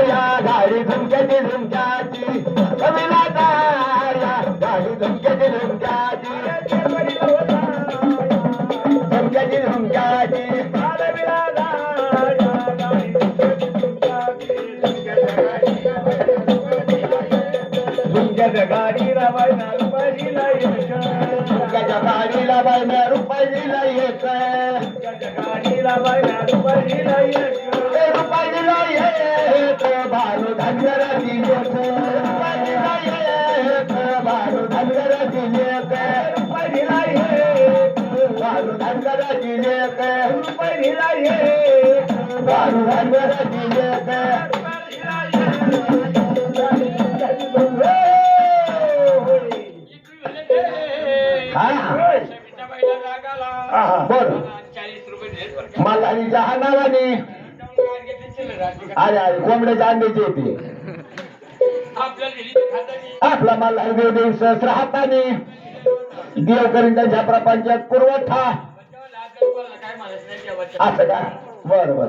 या गाडी झुमक्याची झुमक्याची कवीला या गाडी झुमक्याची झुमक्याची झुमक्याची झुमक्याची झुमक्याच्या गाडीला बायना रुपाईला एक झुमक्याच्या गाडीला बायना रुपाईला एक गाडीला बायना रुपाईला एक रुपाईला एक भारू धनगराची एक रुपाईला एक भारू धनगराची एक रुपाईला एक भारू धनगराची एक रुपाईला एक भारू धनगराची एक मला जहानावानी अरे अरे कोंबड्याच्या अंड्याची येते आपला मला देव सहस्र हाताने देव करीन त्यांच्या प्रपंचात पुरवठा असं का बर बर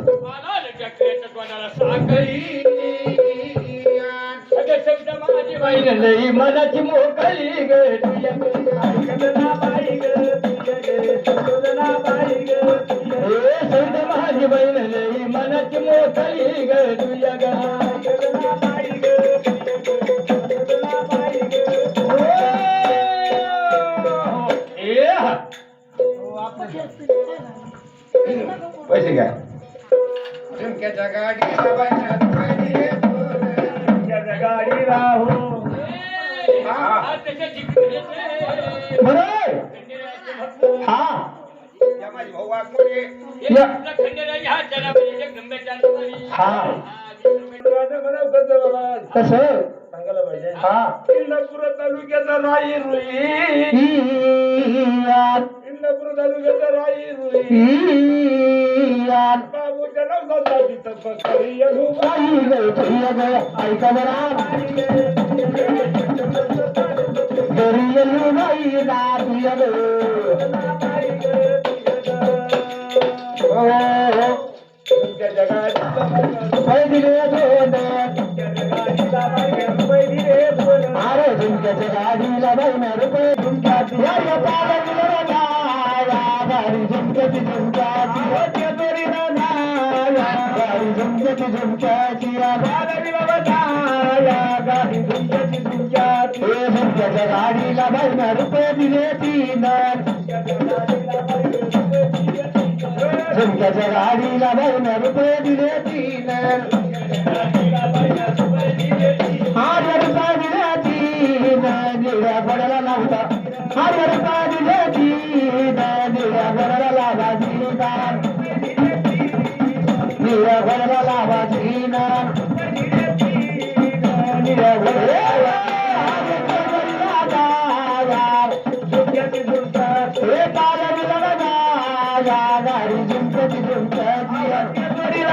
नाही मनाची मोकळी ग माझी बहीण नाही मनाची मोकळी ग तुझ्या पैसे काय झुमक्याच्या गाडी राहू हा माझी भाऊ कसं सांगायला पाहिजे हा इंदापूर तालुक्याचा राई रुई इंदापूर तालुक्याचा राई रुई बाबूच्या नवसा ऐका बरा अरे झुमक्याच्या गाडीला बघणार रुपये झुमक्याची गाडी झुमक्याची झुमक्याची गाडी झुमक्याची झुमक्याची गाडी झुमक्याची झुमक्याची झुमक्याच्या गाडीला बघणार रुपये दिले तीन झुमक्याच्या गाडीला बघणार रुपये दिले तीन हजार रुपये दिले तीन निळ्या पडायला नव्हता हजार रुपये दिले तीन निळ्या पडायला लावा जीना निळ्या पडायला लावा जीना निळ्या पडायला झुमक्याची झुमक्याची हे पाला दिला गाडी झुमक्याची झुमक्याची झुमक्याची झुमक्याची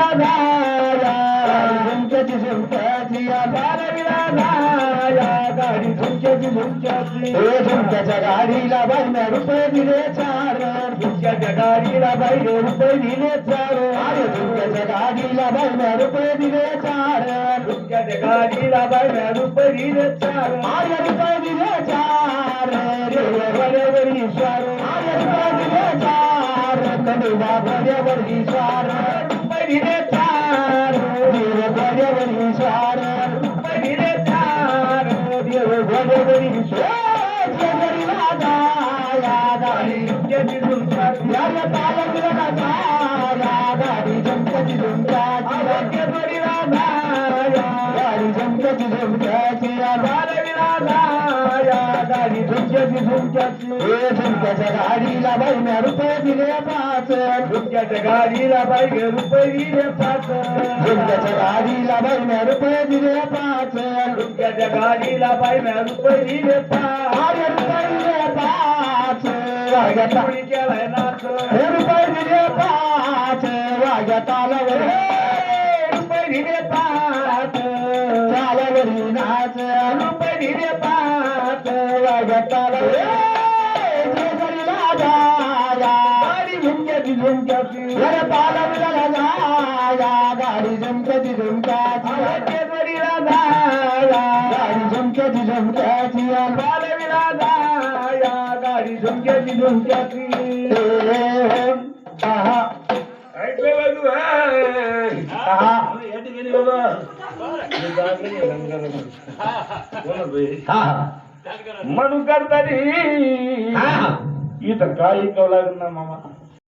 गाडी झुमक्याची झुमक्याची झुमक्याच्या गाडीला बाईने रुपये दिले चार झुमक्याच्या गाडीला बाईने रुपये दिले चार अरे झुमक्याच्या गाडीला बाईने रुपये दिले चार झुमक्याच्या गाडीला बाईने रुपये दिले चार अरे रुपये दिले चार बरोबर ईश्वर अरे रुपये दिले चार कनुबा बरोबर ईश्वर रुपये दिले चार बरोबर ईश्वर रुपये दिले चार बरोबर ईश्वर गाडी झुमक्याची झुमक्याची गाडी झुमक्याची झुमक्याची गाडी झुमक्याची झुमक्याची गाडी झुमक्याची झुमक्याची झुमक्याच्या गाडीला बाईने रुपये दिले पाच झुमक्याच्या गाडीला बाईने रुपये दिले पाच झुमक्याच्या गाडीला बाईने रुपये दिले पाच झुमक्याच्या गाडीला बाईने रुपये दिले पाच रुपये दिले पाच वाग्यात केलाय नाच हे रुपये दिले पाच वाग्यात आल्यावर रुपये दिले पाच चालावरी नाच रुपये दिले पाच वाग्यात आल्यावर गाडी झुमक्याची झुमक्याची गाडी झुमक्याची झुमक्याची झुमक्याची केसरीला जाया गाडी झुमक्याची झुमक्याची बालवीला जाया गाडी झुमक्याची झुमक्याची आहा ऐकले बाजू आहा म्हणून करता इथं काय ऐकावं लागेल ना मामा